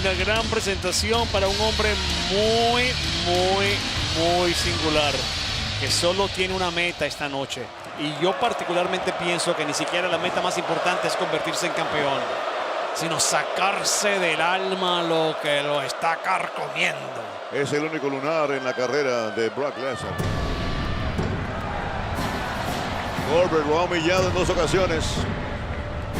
Una gran presentación para un hombre muy singular, que solo tiene una meta esta noche. Y yo particularmente pienso que ni siquiera la meta más importante es convertirse en campeón, sino sacarse del alma lo que lo está carcomiendo. Es el único lunar en la carrera de Brock Lesnar. Goldberg lo ha humillado en 2 ocasiones.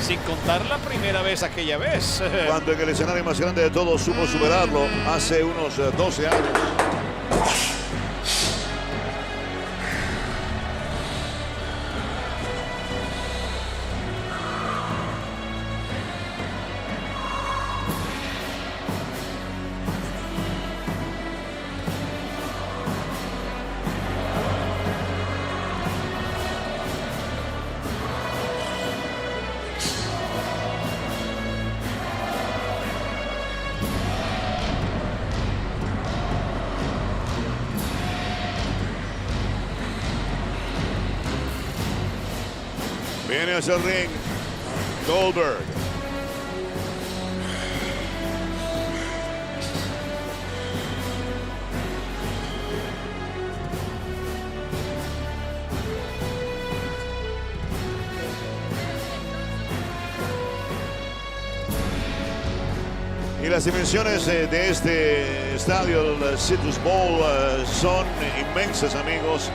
Sin contar la primera vez, aquella vez. Cuando en el escenario más grande de todos supo superarlo hace unos 12 años. Viene hacia el ring Goldberg. Y las dimensiones de este estadio, el Citrus Bowl, son inmensas, amigos.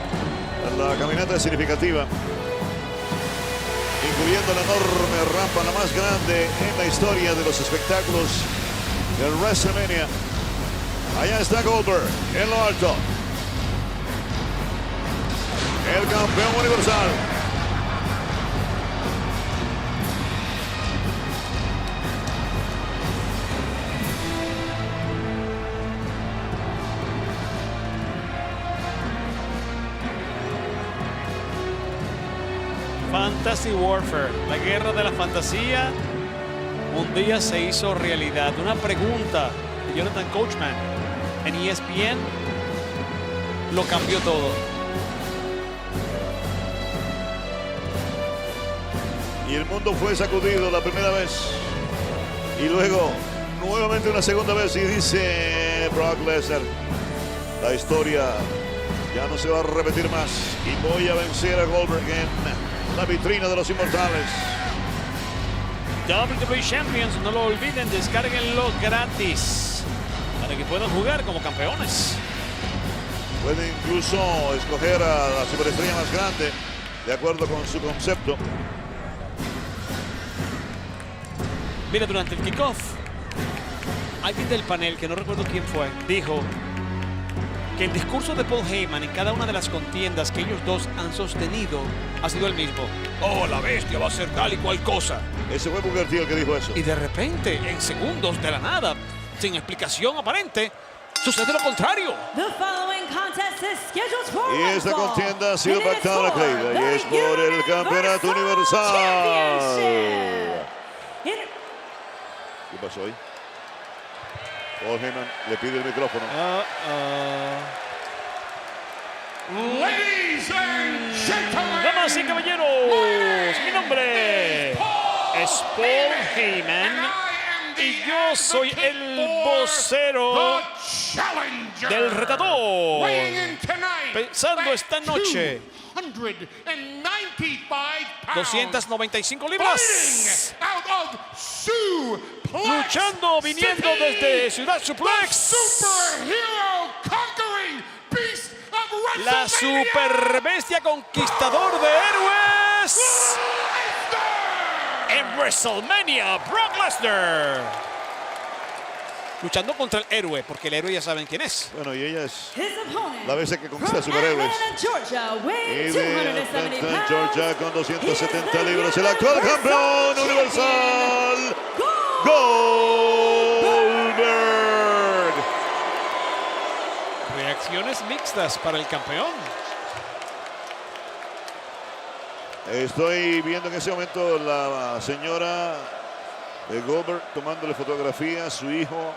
La caminata es significativa, incluyendo la enorme rampa, la más grande en la historia de los espectáculos del WrestleMania. Allá está Goldberg en lo alto, el campeón universal. Fantasy Warfare, la guerra de la fantasía, un día se hizo realidad. Una pregunta de Jonathan Coachman en ESPN lo cambió todo. Y el mundo fue sacudido la primera vez y luego nuevamente una segunda vez, y dice Brock Lesnar: la historia ya no se va a repetir más y voy a vencer a Goldberg en la vitrina de los inmortales. WWE Champions, no lo olviden, descárguenlo gratis para que puedan jugar como campeones. Pueden incluso escoger a la superestrella más grande de acuerdo con su concepto. Mira, durante el kickoff, alguien del panel, que no recuerdo quién fue, dijo que el discurso de Paul Heyman en cada una de las contiendas que ellos dos han sostenido ha sido el mismo. Oh, la bestia va a ser tal y cual cosa. Ese fue Booker T el que dijo eso. Y de repente, en segundos, de la nada, sin explicación aparente, sucede lo contrario. Y esta contienda ha sido pactada, y es por el campeonato universal. ¿Qué pasó ahí? Paul Heyman le pide el micrófono. Ladies and gentlemen, Damas y caballeros, mi nombre es Paul Heyman y yo soy el vocero del retador. Pesando esta noche 295 libras. Luchando, viniendo desde Ciudad Suplex, la super bestia conquistador de héroes en WrestleMania, Brock Lesnar. Luchando contra el héroe, porque el héroe ya saben quién es. Bueno, y ella es la bestia que conquista superhéroes. Y de Atlanta, Georgia, con 270 libras, el actual campeón universal, Goldberg. Reacciones mixtas para el campeón. Estoy viendo en ese momento la señora de Goldberg tomándole fotografía a su hijo,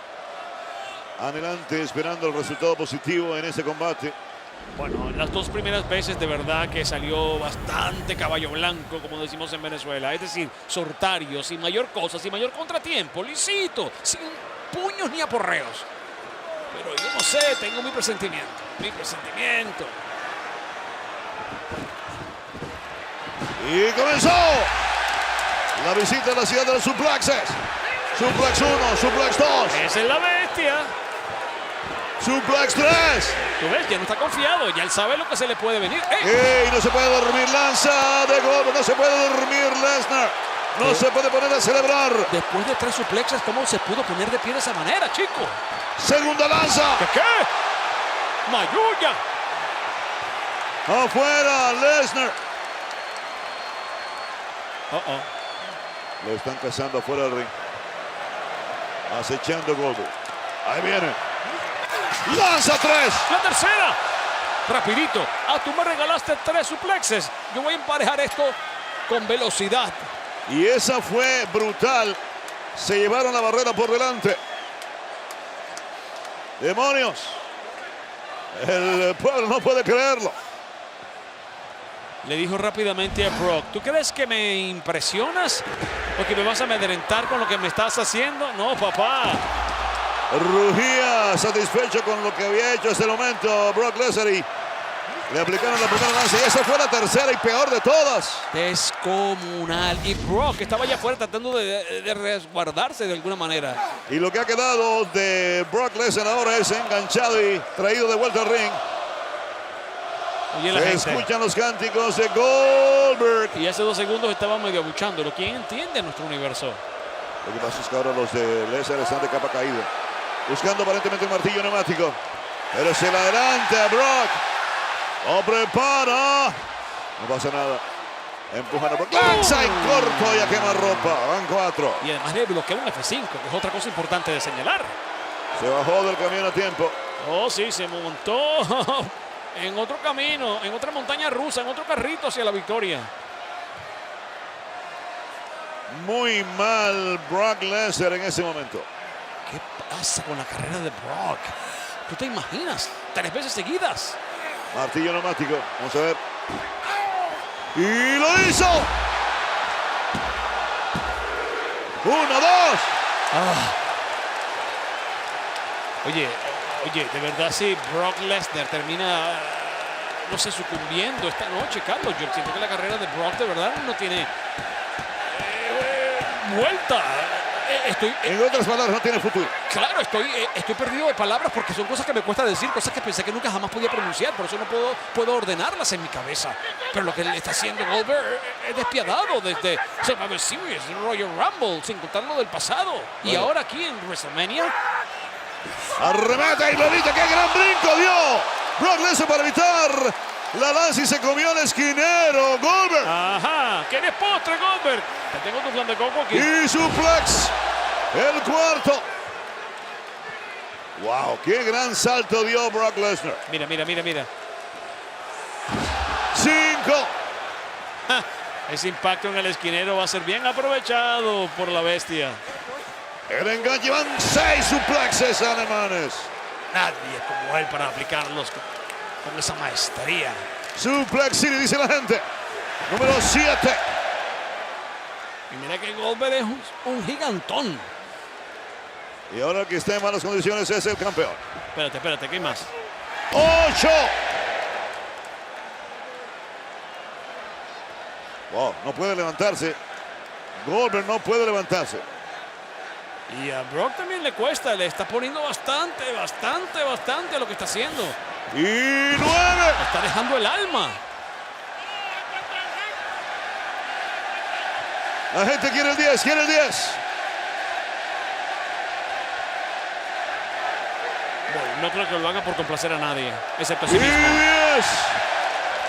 anhelante, esperando el resultado positivo en este combate. Bueno, las dos primeras veces de verdad que salió bastante caballo blanco, como decimos en Venezuela. Es decir, sortario, sin mayor cosa, sin mayor contratiempo, lisito, puños ni aporreos. Pero yo no sé, tengo mi presentimiento. Y comenzó la visita a la ciudad de los suplexes. Suplex 1, suplex 2, Esa es la bestia. suplex 3. Tú ves, ya no está confiado, ya él sabe lo que se le puede venir. ¡Ey! ¡Ey! No se puede dormir, lanza de Goldberg, no se puede dormir Lesnar. No se puede poner a celebrar. Después de 3 suplexes, ¿cómo se pudo poner de pie de esa manera, chico? Segunda lanza. ¿Qué? ¡Mayuya! Afuera, Lesnar. Lo están cazando afuera del ring. Acechando Goldberg. Ahí viene. Lanza 3. La tercera. Rapidito. Tú me regalaste 3 suplexes. Yo voy a emparejar esto con velocidad. Y esa fue brutal. Se llevaron la barrera por delante. ¡Demonios! El pueblo no puede creerlo. Le dijo rápidamente a Brock, ¿tú crees que me impresionas? ¿O que me vas a amedrentar con lo que me estás haciendo? No, papá. Rugía satisfecho con lo que había hecho hasta el momento Brock Lesnar y le aplicaron la primera lanza y esa fue la tercera y peor de todas. Descomunal. Y Brock estaba allá afuera tratando de resguardarse de alguna manera. Y lo que ha quedado de Brock Lesnar ahora es enganchado y traído de vuelta al ring. Oye, la Se gente. escuchan los cánticos de Goldberg. Y hace 2 segundos estaba medio abuchándolo. ¿Quién entiende nuestro universo? Lo que pasa es que ahora los de Lesnar están de capa caída. Buscando aparentemente el martillo neumático. Pero se le adelanta a Brock. Lo prepara. No pasa nada. Empujan a Brock. Lanza en corto y a quemarropa. Van 4. Y además le bloquea un F5, que es otra cosa importante de señalar. Se bajó del camión a tiempo. Oh, sí, se montó en otro camino, en otra montaña rusa, en otro carrito hacia la victoria. Muy mal Brock Lesnar en ese momento. ¿Qué pasa con la carrera de Brock? ¿Tú te imaginas? 3 veces seguidas. Martillo neumático. Vamos a ver. Y lo hizo. 1, 2. Oye, de verdad si Brock Lesnar termina, no sé, sucumbiendo esta noche, Carlos. Yo siento que la carrera de Brock de verdad no tiene vuelta. En otras palabras, no tiene futuro. Claro, estoy perdido de palabras porque son cosas que me cuesta decir, cosas que pensé que nunca jamás podía pronunciar, por eso no puedo ordenarlas en mi cabeza. Pero lo que le está haciendo Goldberg es despiadado desde Survivor Series, Royal Rumble, sin contar lo del pasado. Y Bueno. ahora aquí en WrestleMania. Arremete y Lolita, qué gran brinco dio Brock Lesnar para evitar la lanza y se comió al esquinero Goldberg. Ajá, ¿quieres postre, Goldberg? Te tengo tu flan de coco aquí. Y suplex, el cuarto. Wow, qué gran salto dio Brock Lesnar. Mira. 5. Ese impacto en el esquinero va a ser bien aprovechado por la bestia. El enganche, van 6 suplexes alemanes. Nadie como él para aplicarlos con esa maestría. Suplex City, dice la gente. Número 7. Y mira que Goldberg es un gigantón. Y ahora el que está en malas condiciones es el campeón. Espérate, ¿qué más? 8. Wow, no puede levantarse. Goldberg no puede levantarse. Y a Brock también le cuesta, le está poniendo bastante a lo que está haciendo. Y 9. Está dejando el alma. La gente quiere el 10, quiere el 10. Bueno, no creo que lo haga por complacer a nadie, excepto a Y sí mismo. 10.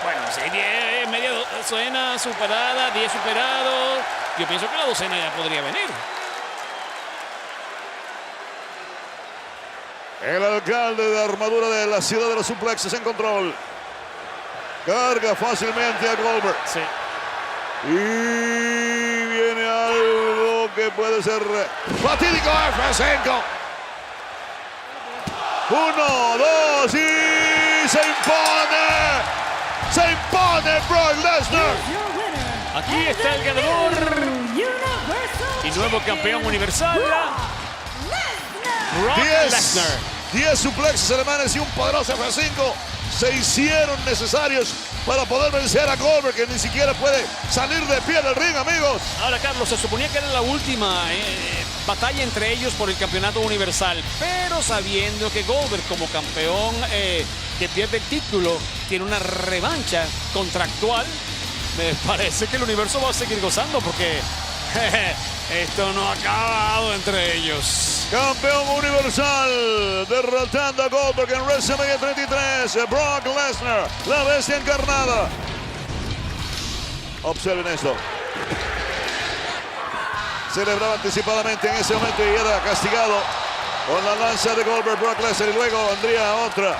Bueno, sí, 10, media docena superada, 10 superados. Yo pienso que la docena ya podría venir. El alcalde de armadura de la ciudad de los suplexes en control. Carga fácilmente a Goldberg. Sí. Y viene algo que puede ser fatídico. F5. 1, 2 y se impone. Se impone Brock Lesnar. Aquí está el ganador y nuevo campeón universal, Brock Lesnar. 10 suplexes alemanes y un poderoso F5 se hicieron necesarios para poder vencer a Goldberg, que ni siquiera puede salir de pie del ring, amigos. Ahora, Carlos, se suponía que era la última batalla entre ellos por el campeonato universal, pero sabiendo que Goldberg, como campeón que pierde el título, tiene una revancha contractual, me parece que el universo va a seguir gozando porque esto no ha acabado entre ellos. Campeón universal, derrotando a Goldberg en WrestleMania 33, Brock Lesnar, la bestia encarnada. Observen esto. Celebraba anticipadamente en ese momento y era castigado con la lanza de Goldberg, Brock Lesnar, y luego vendría otra.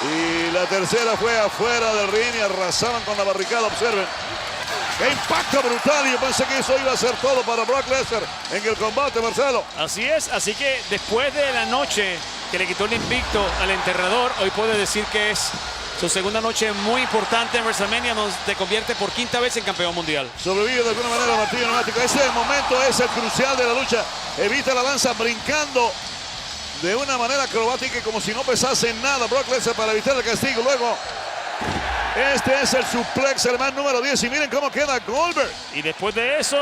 Y la tercera fue afuera del ring y arrasaban con la barricada. Observen. ¡Qué impacto brutal! Y yo pensé que eso iba a ser todo para Brock Lesnar en el combate, Marcelo. Así es, así que después de la noche que le quitó el invicto al enterrador, hoy puede decir que es su segunda noche muy importante en WrestleMania, donde se convierte por quinta vez en campeón mundial. Sobrevive de alguna manera martillo neumático. Ese momento es el crucial de la lucha. Evita la lanza brincando de una manera acrobática y como si no pesase nada Brock Lesnar para evitar el castigo. Luego, este es el suplex alemán número 10 y miren cómo queda Goldberg. Y después de eso,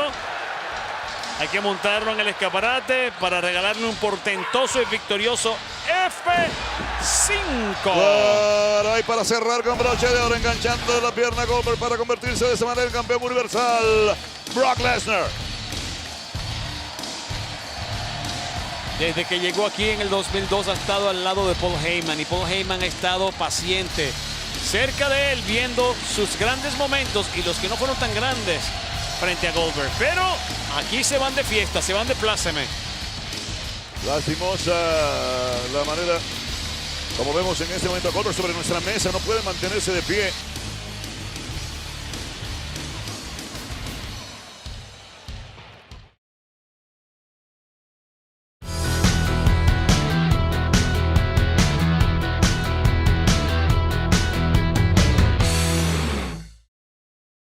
hay que montarlo en el escaparate para regalarle un portentoso y victorioso F5. Claro, ahí para cerrar con broche de oro, enganchando la pierna a Goldberg para convertirse de esa manera en campeón universal. Brock Lesnar. Desde que llegó aquí en el 2002 ha estado al lado de Paul Heyman y Paul Heyman ha estado paciente cerca de él, viendo sus grandes momentos y los que no fueron tan grandes frente a Goldberg. Pero aquí se van de fiesta, se van de pláceme. Lastimosa la manera como vemos en este momento a Goldberg sobre nuestra mesa. No puede mantenerse de pie.